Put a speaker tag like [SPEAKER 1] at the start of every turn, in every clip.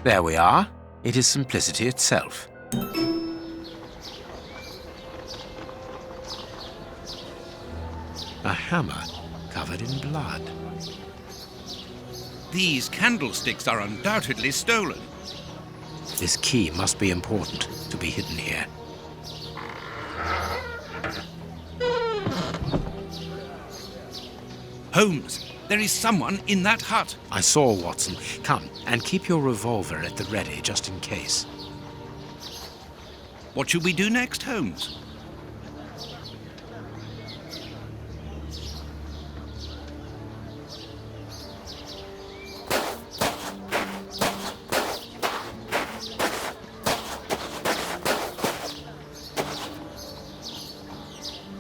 [SPEAKER 1] There we are. It is simplicity itself. A hammer covered in blood.
[SPEAKER 2] These candlesticks are undoubtedly stolen.
[SPEAKER 1] This key must be important to be hidden here.
[SPEAKER 2] Holmes, there is someone in that hut.
[SPEAKER 1] I saw, Watson. Come, and keep your revolver at the ready, just in case.
[SPEAKER 2] What should we do next, Holmes?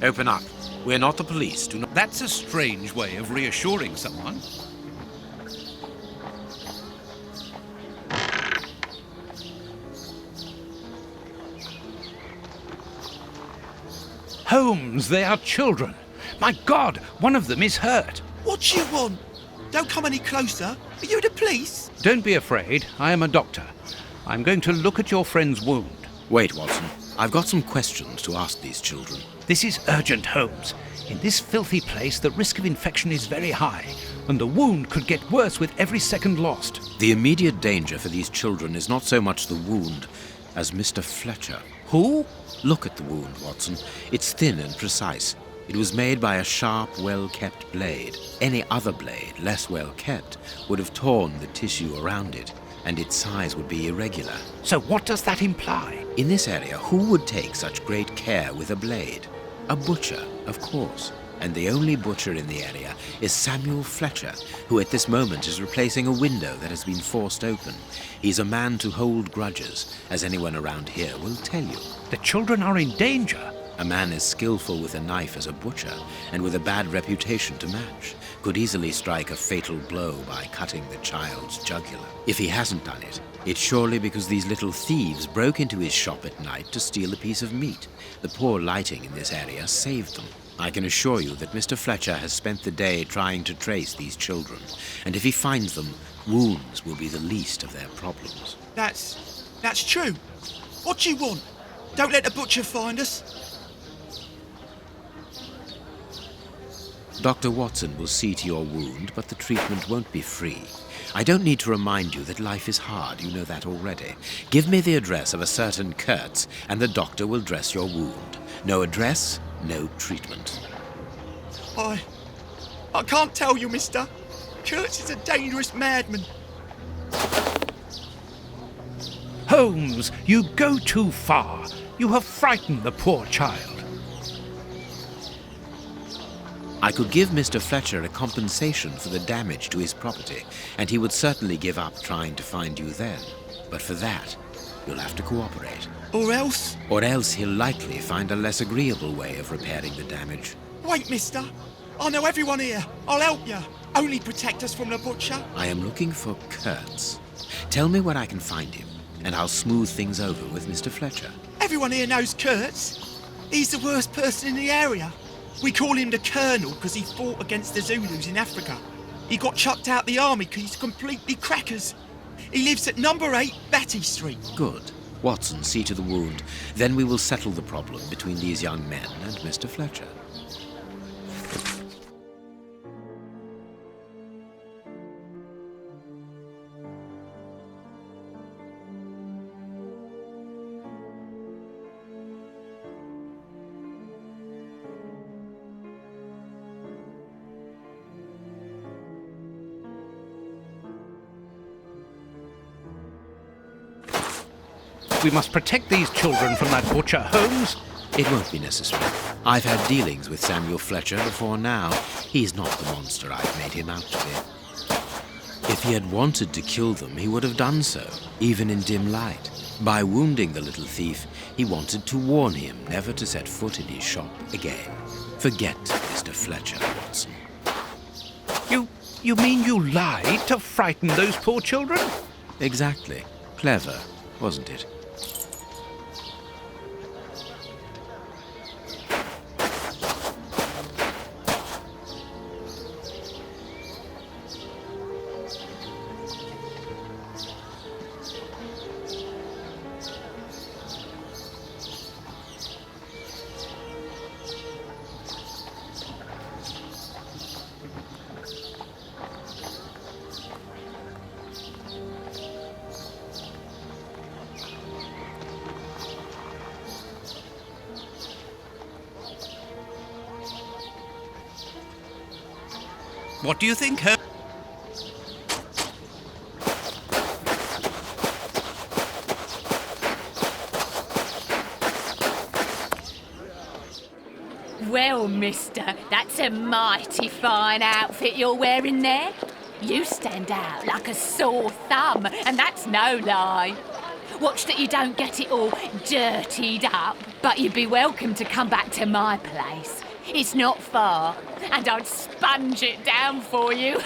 [SPEAKER 1] Open up. We're not the police. Do not...
[SPEAKER 2] That's a strange way of reassuring someone. Holmes, they are children. My God, one of them is hurt.
[SPEAKER 3] What do you want? Don't come any closer. Are you the police?
[SPEAKER 2] Don't be afraid. I am a doctor. I'm going to look at your friend's wound.
[SPEAKER 1] Wait, Watson. I've got some questions to ask these children.
[SPEAKER 2] This is urgent, Holmes. In this filthy place, the risk of infection is very high, and the wound could get worse with every second lost.
[SPEAKER 1] The immediate danger for these children is not so much the wound as Mr. Fletcher.
[SPEAKER 2] Who?
[SPEAKER 1] Look at the wound, Watson. It's thin and precise. It was made by a sharp, well-kept blade. Any other blade, less well-kept, would have torn the tissue around it, and its size would be irregular.
[SPEAKER 2] So what does that imply?
[SPEAKER 1] In this area, who would take such great care with a blade? A butcher, of course. And the only butcher in the area is Samuel Fletcher, who at this moment is replacing a window that has been forced open. He's a man to hold grudges, as anyone around here will tell you.
[SPEAKER 2] The children are in danger.
[SPEAKER 1] A man as skillful with a knife as a butcher, and with a bad reputation to match, could easily strike a fatal blow by cutting the child's jugular. If he hasn't done it, it's surely because these little thieves broke into his shop at night to steal a piece of meat. The poor lighting in this area saved them. I can assure you that Mr. Fletcher has spent the day trying to trace these children, and if he finds them, wounds will be the least of their problems.
[SPEAKER 3] That's true. What do you want? Don't let the butcher find us.
[SPEAKER 1] Dr. Watson will see to your wound, but the treatment won't be free. I don't need to remind you that life is hard. You know that already. Give me the address of a certain Kurtz, and the doctor will dress your wound. No address, no treatment.
[SPEAKER 3] I can't tell you, mister. Kurtz is a dangerous madman.
[SPEAKER 2] Holmes, you go too far. You have frightened the poor child.
[SPEAKER 1] I could give Mr. Fletcher a compensation for the damage to his property, and he would certainly give up trying to find you then. But for that, you'll have to cooperate.
[SPEAKER 3] Or else?
[SPEAKER 1] Or else he'll likely find a less agreeable way of repairing the damage.
[SPEAKER 3] Wait, mister. I know everyone here. I'll help you. Only protect us from the butcher.
[SPEAKER 1] I am looking for Kurtz. Tell me where I can find him, and I'll smooth things over with Mr. Fletcher.
[SPEAKER 3] Everyone here knows Kurtz. He's the worst person in the area. We call him the Colonel because he fought against the Zulus in Africa. He got chucked out the army because he's completely crackers. He lives at number 8 Batty Street.
[SPEAKER 1] Good. Watson, see to the wound. Then we will settle the problem between these young men and Mr. Fletcher.
[SPEAKER 2] We must protect these children from that butcher, Holmes.
[SPEAKER 1] It won't be necessary. I've had dealings with Samuel Fletcher before now. He's not the monster I've made him out to be. If he had wanted to kill them, he would have done so, even in dim light. By wounding the little thief, he wanted to warn him never to set foot in his shop again. Forget Mr. Fletcher, Watson.
[SPEAKER 2] You mean you lied to frighten those poor children?
[SPEAKER 1] Exactly. Clever, wasn't it?
[SPEAKER 2] What do you think, Holmes?
[SPEAKER 4] Well, mister, that's a mighty fine outfit you're wearing there. You stand out like a sore thumb, and that's no lie. Watch that you don't get it all dirtied up, but you'd be welcome to come back to my place. It's not far, and I'd sponge it down for you.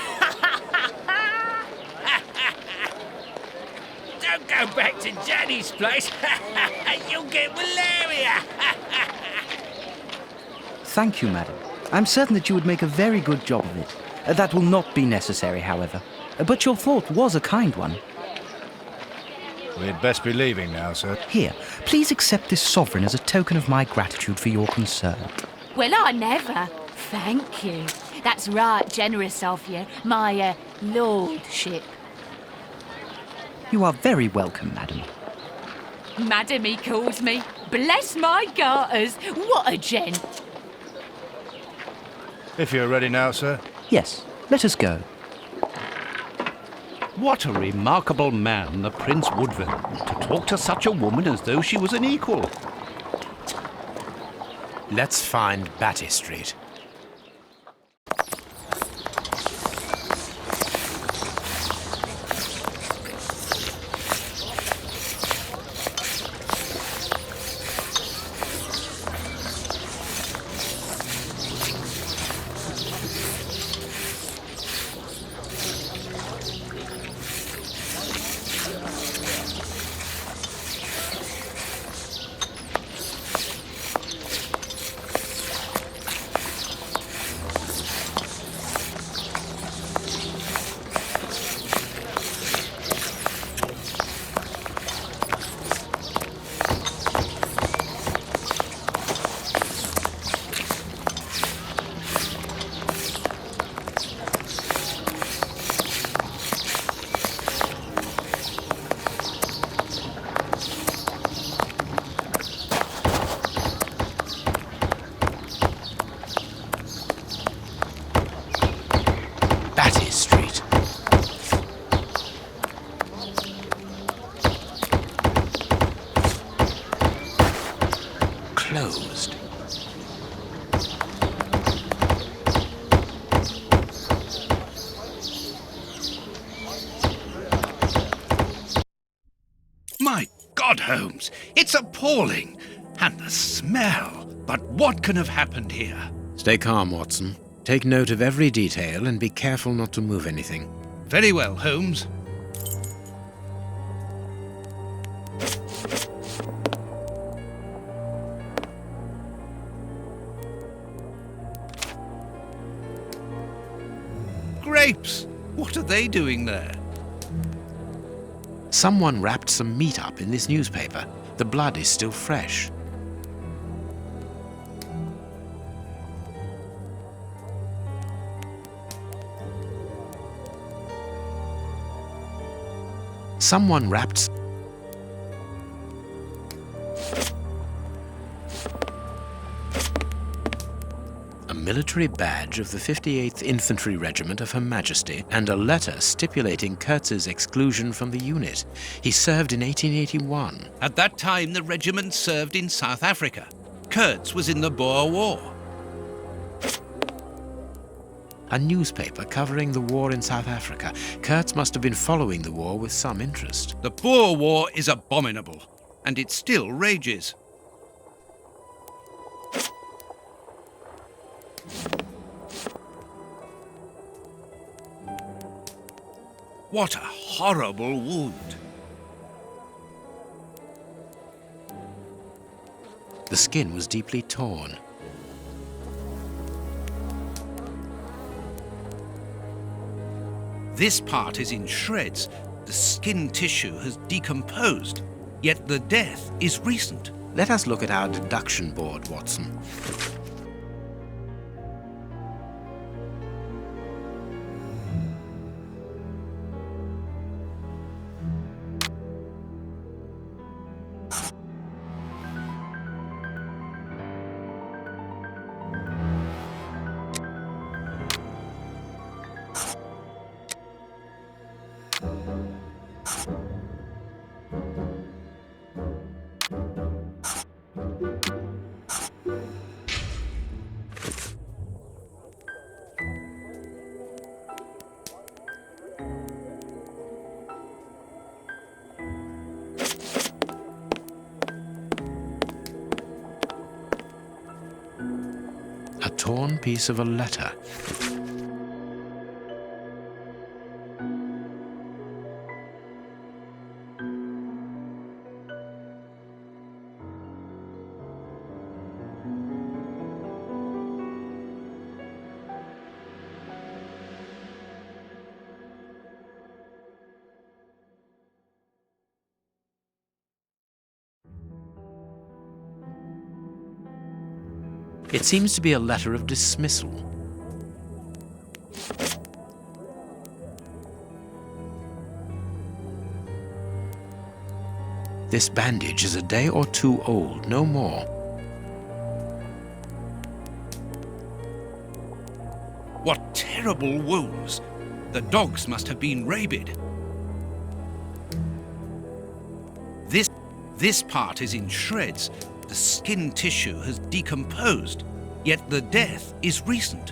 [SPEAKER 5] Don't go back to Johnny's place. You'll get malaria.
[SPEAKER 6] Thank you, madam. I'm certain that you would make a very good job of it. That will not be necessary, however. But your thought was a kind one.
[SPEAKER 7] We'd best be leaving now, sir.
[SPEAKER 6] Here, please accept this sovereign as a token of my gratitude for your concern.
[SPEAKER 4] Well, I never. Thank you. That's right generous of you, my lordship.
[SPEAKER 6] You are very welcome, madam.
[SPEAKER 4] Madam, he calls me. Bless my garters. What a gent.
[SPEAKER 7] If you're ready now, sir.
[SPEAKER 6] Yes, let us go.
[SPEAKER 2] What a remarkable man, the Prince Woodville, to talk to such a woman as though she was an equal.
[SPEAKER 1] Let's find Batty Street. Batty Street. Closed.
[SPEAKER 2] My God, Holmes, it's appalling. And the smell. But what can have happened here?
[SPEAKER 1] Stay calm, Watson. Take note of every detail and be careful not to move anything.
[SPEAKER 2] Very well, Holmes. Grapes! What are they doing there?
[SPEAKER 1] Someone wrapped some meat up in this newspaper. The blood is still fresh. Someone wrapped... a military badge of the 58th Infantry Regiment of Her Majesty and a letter stipulating Kurtz's exclusion from the unit. He served in 1881.
[SPEAKER 2] At that time, the regiment served in South Africa. Kurtz was in the Boer War.
[SPEAKER 1] A newspaper covering the war in South Africa. Kurtz must have been following the war with some interest.
[SPEAKER 2] The Boer War is abominable, and it still rages. What a horrible wound.
[SPEAKER 1] The skin was deeply torn.
[SPEAKER 2] This part is in shreds. The skin tissue has decomposed, yet the death is recent.
[SPEAKER 1] Let us look at our deduction board, Watson. piece of a letter. It seems to be a letter of dismissal. This bandage is a day or two old, no more.
[SPEAKER 2] What terrible wounds! The dogs must have been rabid. This part is in shreds. The skin tissue has decomposed, yet the death is recent.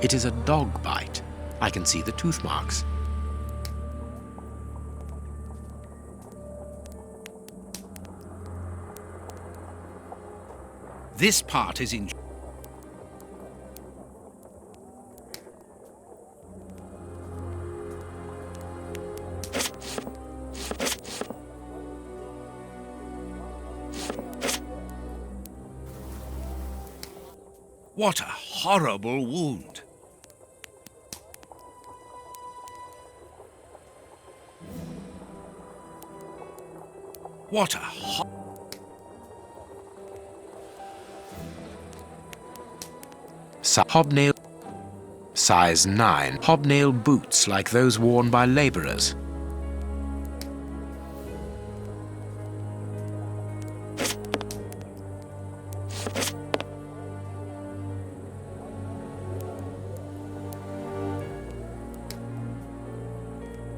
[SPEAKER 1] It is a dog bite. I can see the tooth marks.
[SPEAKER 2] This part is in... What a horrible wound! What a
[SPEAKER 1] Hobnail. Size 9. Hobnail boots like those worn by labourers.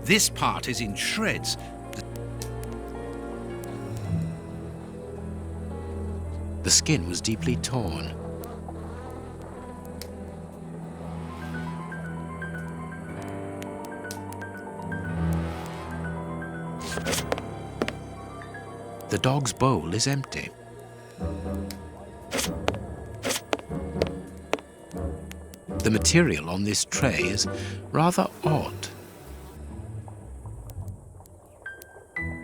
[SPEAKER 2] This part is in shreds.
[SPEAKER 1] The skin was deeply torn. The dog's bowl is empty. The material on this tray is rather odd.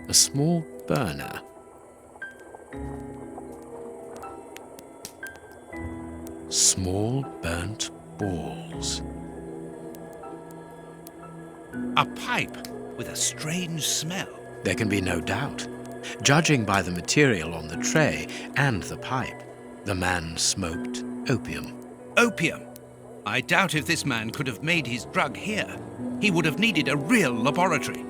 [SPEAKER 1] A small burner. Small burnt balls.
[SPEAKER 2] A pipe with a strange smell.
[SPEAKER 1] There can be no doubt. Judging by the material on the tray and the pipe, the man smoked opium.
[SPEAKER 2] Opium? I doubt if this man could have made his drug here. He would have needed a real laboratory.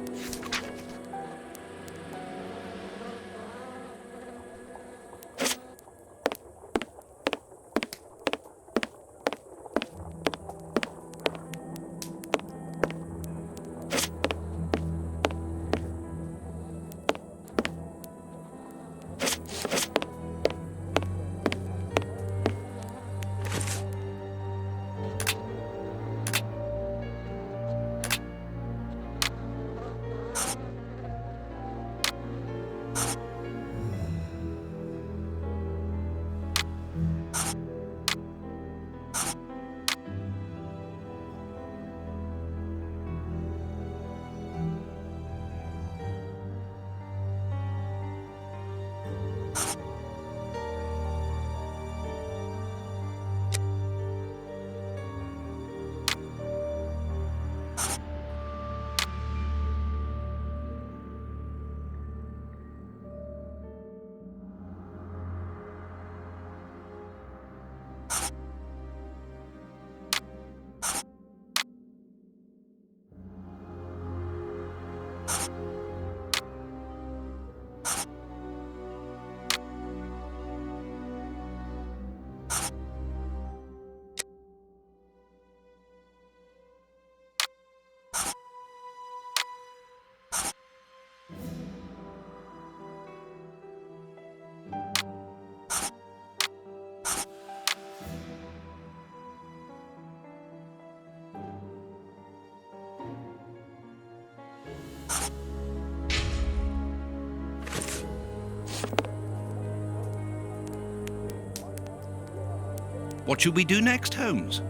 [SPEAKER 2] What should we do next, Holmes?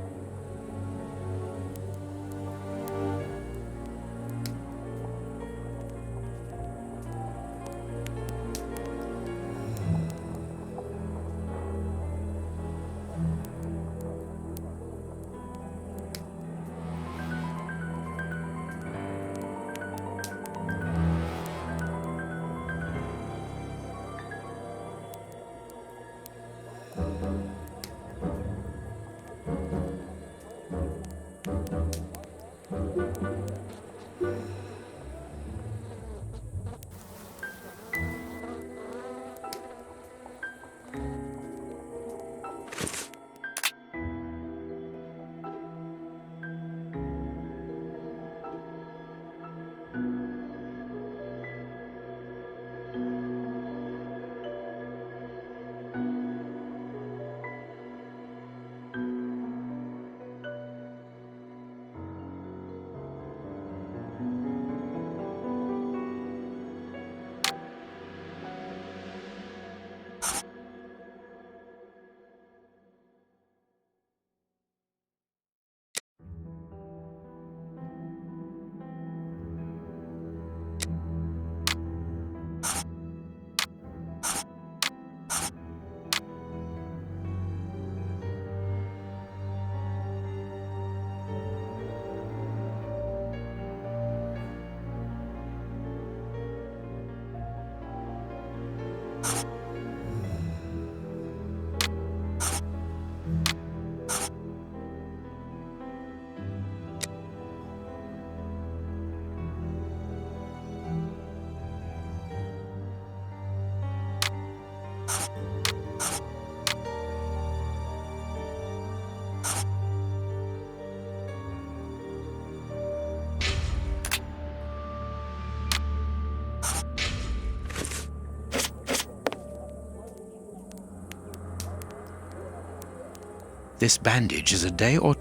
[SPEAKER 1] This bandage is a day or...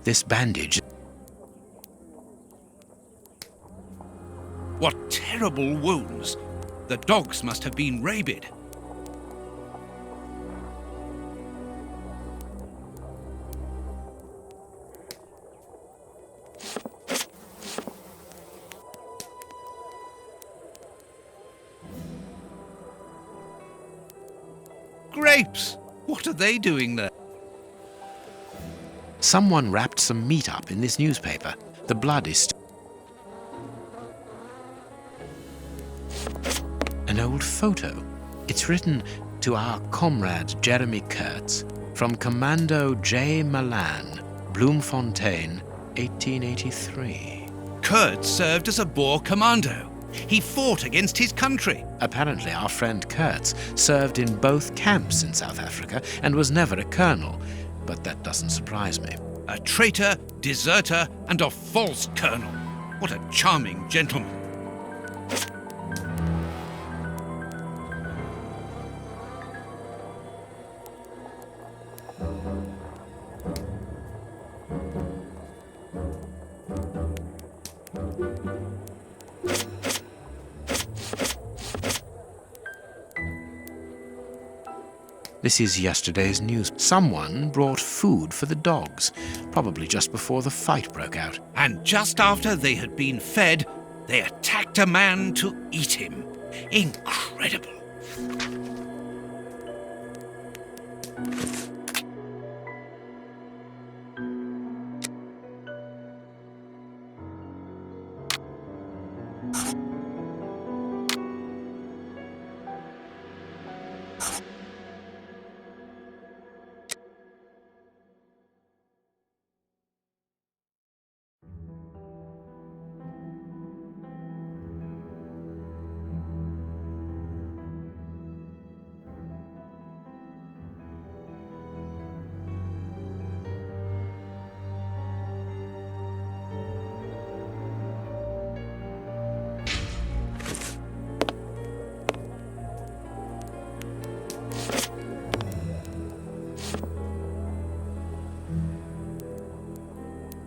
[SPEAKER 1] This bandage...
[SPEAKER 2] What terrible wounds! The dogs must have been rabid. Grapes! What are they doing there?
[SPEAKER 1] Someone wrapped some meat up in this newspaper. The blood is... An old photo. It's written to our comrade Jeremy Kurtz from Commando J. Milan, Bloemfontein, 1883.
[SPEAKER 2] Kurtz served as a Boer commando. He fought against his country.
[SPEAKER 1] Apparently our friend Kurtz served in both camps in South Africa and was never a colonel, but that doesn't surprise me.
[SPEAKER 2] A traitor, deserter, and a false colonel. What a charming gentleman.
[SPEAKER 1] This is yesterday's news. Someone brought food for the dogs, probably just before the fight broke out.
[SPEAKER 2] And just after they had been fed, they attacked a man to eat him. Incredible.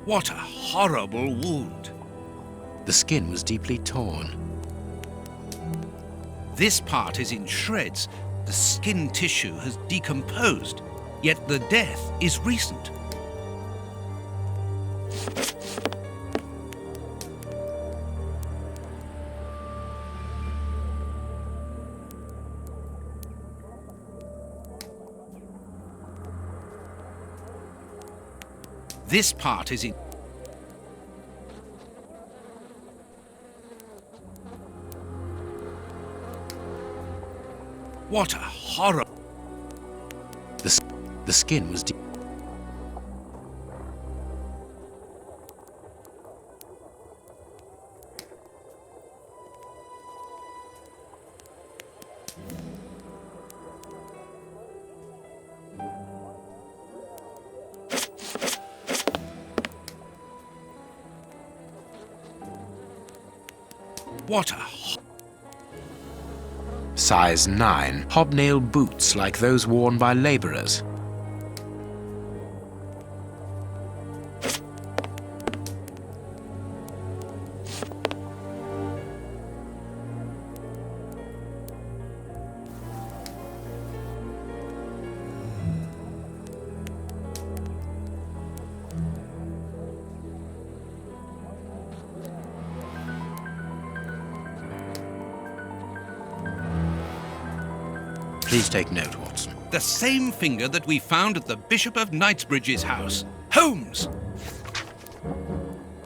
[SPEAKER 2] What a horrible wound.
[SPEAKER 1] The skin was deeply torn.
[SPEAKER 2] This part is in shreds. The skin tissue has decomposed. yet the death is recent. This part is in... What a horror!
[SPEAKER 1] The skin was deep.
[SPEAKER 2] What a...
[SPEAKER 1] Size 9, hobnail boots like those worn by labourers. Please take note, Watson.
[SPEAKER 2] The same finger that we found at the Bishop of Knightsbridge's house. Holmes!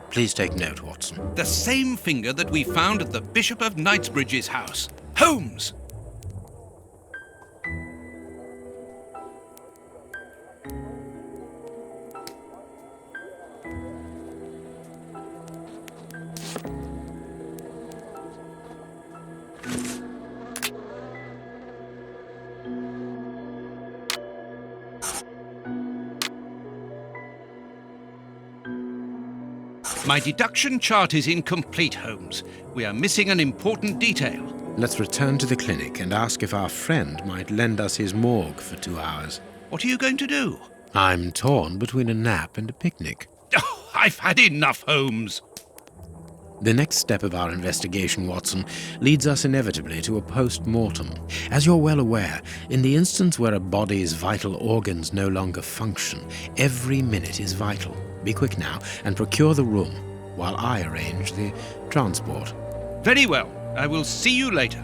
[SPEAKER 1] Please take note, Watson.
[SPEAKER 2] The same finger that we found at the Bishop of Knightsbridge's house. Holmes! My deduction chart is incomplete, Holmes. We are missing an important detail.
[SPEAKER 1] Let's return to the clinic and ask if our friend might lend us his morgue for 2 hours.
[SPEAKER 2] What are you going to do?
[SPEAKER 1] I'm torn between a nap and a picnic.
[SPEAKER 2] Oh, I've had enough, Holmes.
[SPEAKER 1] The next step of our investigation, Watson, leads us inevitably to a post-mortem. As you're well aware, in the instance where a body's vital organs no longer function, every minute is vital. Be quick now and procure the room while I arrange the transport.
[SPEAKER 2] Very well. I will see you later.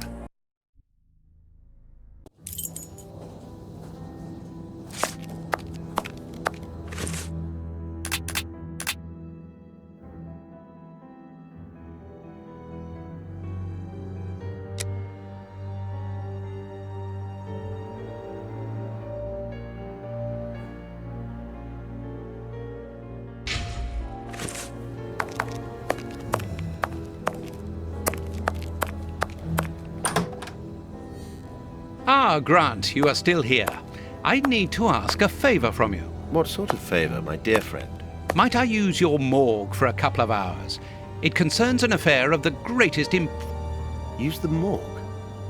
[SPEAKER 2] Ah, Grant, you are still here. I need to ask a favor from you.
[SPEAKER 8] What sort of favor, my dear friend?
[SPEAKER 2] Might I use your morgue for a couple of hours? It concerns an affair of the greatest
[SPEAKER 8] Use the morgue?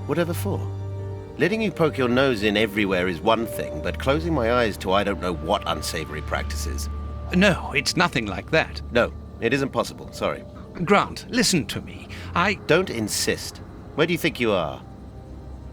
[SPEAKER 8] Whatever for? Letting you poke your nose in everywhere is one thing, but closing my eyes to I don't know what unsavory practices.
[SPEAKER 2] No, it's nothing like that.
[SPEAKER 8] No, it isn't possible, sorry.
[SPEAKER 2] Grant, listen to me.
[SPEAKER 8] Don't insist. Where do you think you are?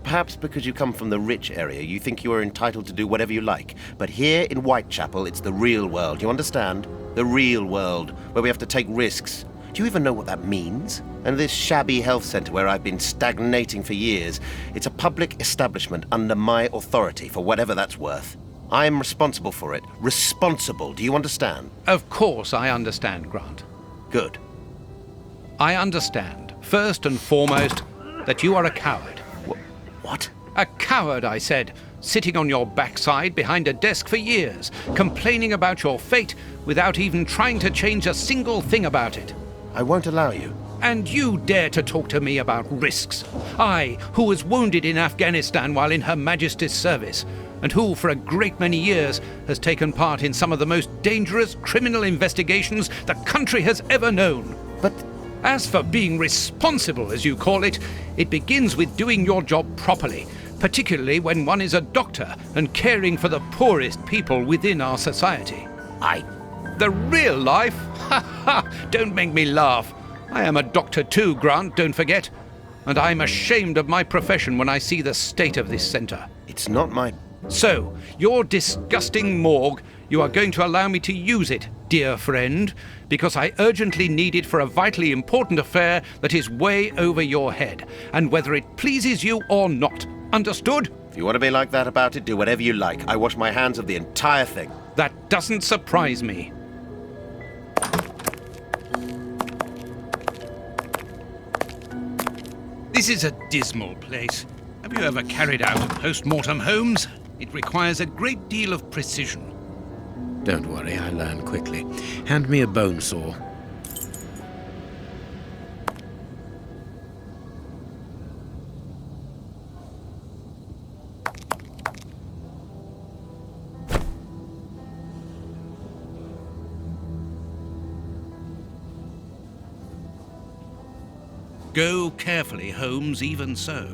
[SPEAKER 8] Perhaps because you come from the rich area, you think you are entitled to do whatever you like. But here in Whitechapel, it's the real world, you understand? The real world, where we have to take risks. Do you even know what that means? And this shabby health centre where I've been stagnating for years, it's a public establishment under my authority, for whatever that's worth. I'm responsible for it. Responsible, do you understand?
[SPEAKER 2] Of course I understand, Grant.
[SPEAKER 8] Good.
[SPEAKER 2] I understand, first and foremost, that you are a coward.
[SPEAKER 8] What?
[SPEAKER 2] A coward, I said, sitting on your backside behind a desk for years, complaining about your fate without even trying to change a single thing about it.
[SPEAKER 8] I won't allow you.
[SPEAKER 2] And you dare to talk to me about risks? I, who was wounded in Afghanistan while in Her Majesty's service, and who, for a great many years, has taken part in some of the most dangerous criminal investigations the country has ever known.
[SPEAKER 8] But...
[SPEAKER 2] As for being responsible, as you call it, it begins with doing your job properly, particularly when one is a doctor and caring for the poorest people within our society. The real life? Ha ha! Don't make me laugh. I am a doctor too, Grant, don't forget. And I'm ashamed of my profession when I see the state of this centre.
[SPEAKER 8] It's not my...
[SPEAKER 2] So, your disgusting morgue, you are going to allow me to use it, dear friend, because I urgently need it for a vitally important affair that is way over your head, and whether it pleases you or not. Understood?
[SPEAKER 8] If you want to be like that about it, do whatever you like. I wash my hands of the entire thing.
[SPEAKER 2] That doesn't surprise me. This is a dismal place. Have you ever carried out a post-mortem, Holmes? It requires a great deal of precision.
[SPEAKER 1] Don't worry, I learn quickly. Hand me a bone saw.
[SPEAKER 2] Go carefully, Holmes, even so.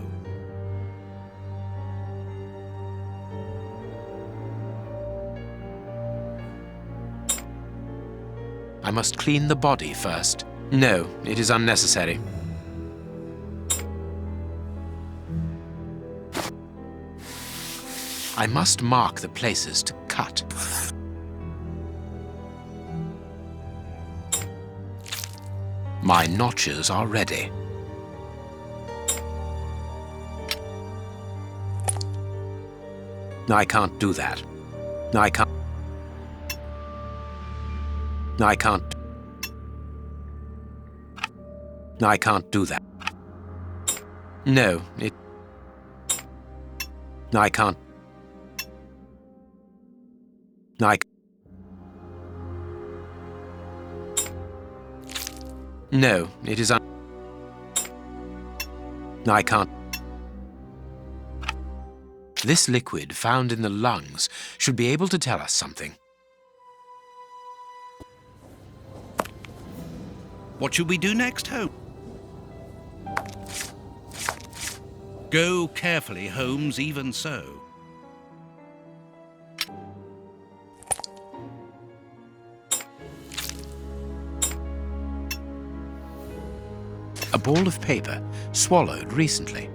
[SPEAKER 1] I must clean the body first. No, it is unnecessary. I must mark the places to cut. My notches are ready. I can't do that. I can't. I can't. I can't do that. No, it. I can't. No, it is I can't. This liquid found in the lungs should be able to tell us something.
[SPEAKER 2] What should we do next, Holmes? Go carefully, Holmes, even so.
[SPEAKER 1] A ball of paper, swallowed recently.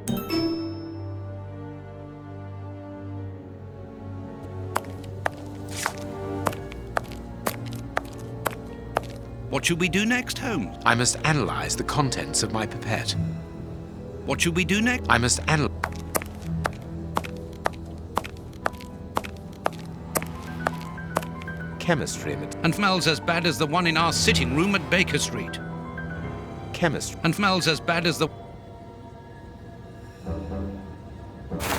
[SPEAKER 2] What should we do next, Holmes?
[SPEAKER 1] I must analyze the contents of my pipette.
[SPEAKER 2] What should we do next?
[SPEAKER 1] I must analyze. Chemistry.
[SPEAKER 2] And smells as bad as the one in our sitting room at Baker Street.
[SPEAKER 1] Chemistry.
[SPEAKER 2] And smells as bad as the...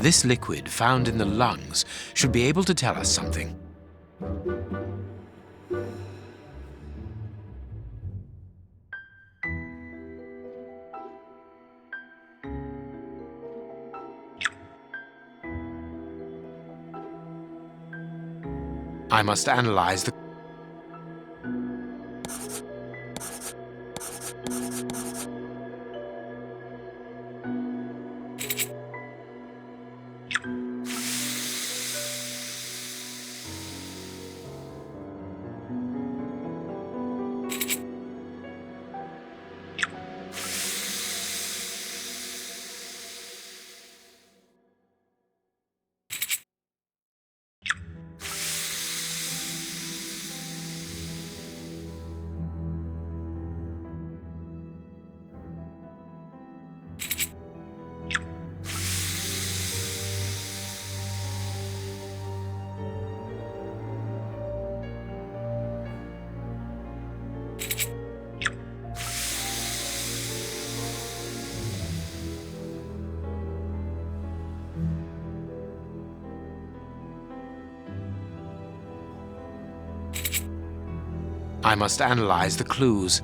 [SPEAKER 1] This liquid found in the lungs should be able to tell us something. I must analyze the... I must analyze the clues.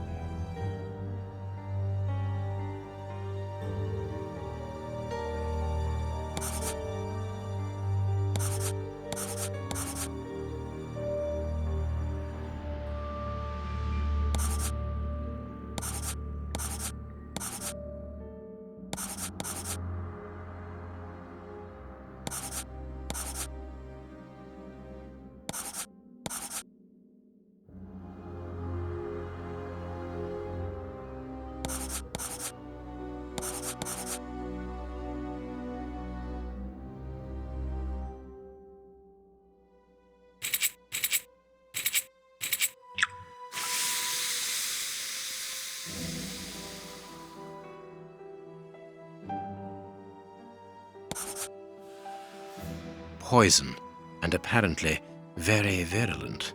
[SPEAKER 1] poison, and apparently very virulent.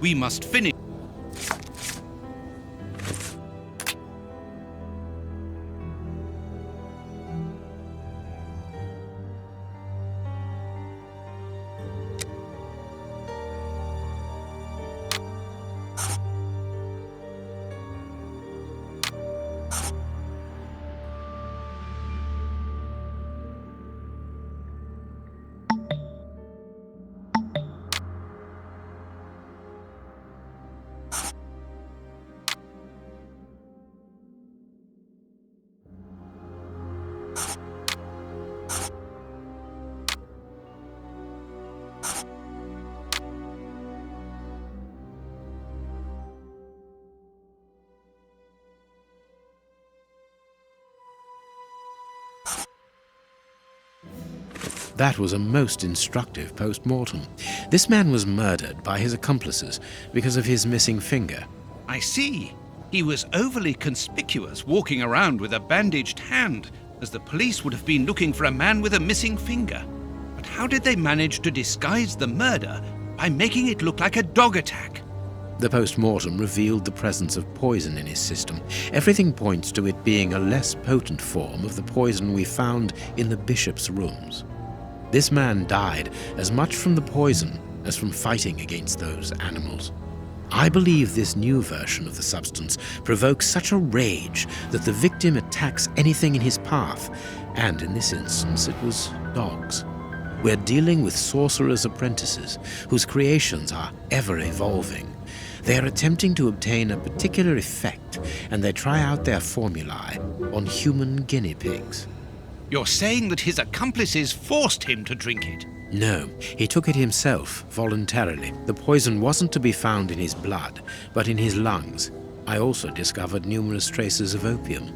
[SPEAKER 2] We must finish.
[SPEAKER 1] That was a most instructive post-mortem. This man was murdered by his accomplices because of his missing finger.
[SPEAKER 2] I see. He was overly conspicuous, walking around with a bandaged hand, as the police would have been looking for a man with a missing finger. But how did they manage to disguise the murder by making it look like a dog attack?
[SPEAKER 1] The post-mortem revealed the presence of poison in his system. Everything points to it being a less potent form of the poison we found in the bishop's rooms. This man died as much from the poison as from fighting against those animals. I believe this new version of the substance provokes such a rage that the victim attacks anything in his path, and in this instance it was dogs. We're dealing with sorcerers' apprentices whose creations are ever evolving. They are attempting to obtain a particular effect, and they try out their formulae on human guinea pigs.
[SPEAKER 2] You're saying that his accomplices forced him to drink it?
[SPEAKER 1] No, he took it himself, voluntarily. The poison wasn't to be found in his blood, but in his lungs. I also discovered numerous traces of opium.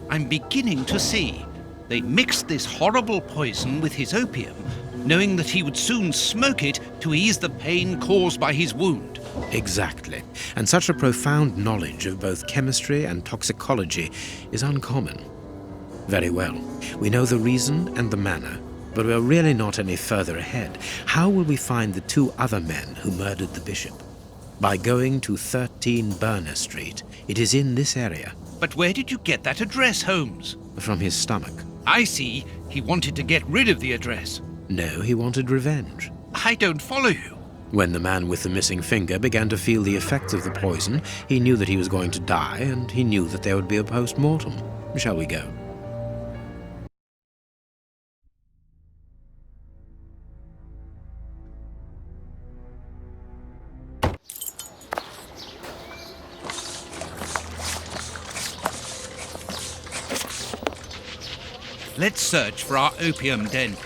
[SPEAKER 2] I'm beginning to see. They mixed this horrible poison with his opium, knowing that he would soon smoke it to ease the pain caused by his wound.
[SPEAKER 1] Exactly. And such a profound knowledge of both chemistry and toxicology is uncommon. Very well. We know the reason and the manner, but we're really not any further ahead. How will we find the two other men who murdered the bishop? By going to 13 Burner Street. It is in this area.
[SPEAKER 2] But where did you get that address, Holmes?
[SPEAKER 1] From his stomach.
[SPEAKER 2] I see. He wanted to get rid of the address.
[SPEAKER 1] No, he wanted revenge.
[SPEAKER 2] I don't follow you.
[SPEAKER 1] When the man with the missing finger began to feel the effects of the poison, he knew that he was going to die, and he knew that there would be a post-mortem. Shall we go?
[SPEAKER 2] Let's search for our opium den.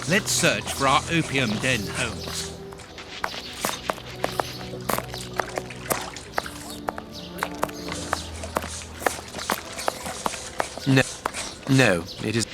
[SPEAKER 2] Let's search for our opium den, Holmes.
[SPEAKER 1] No, it is...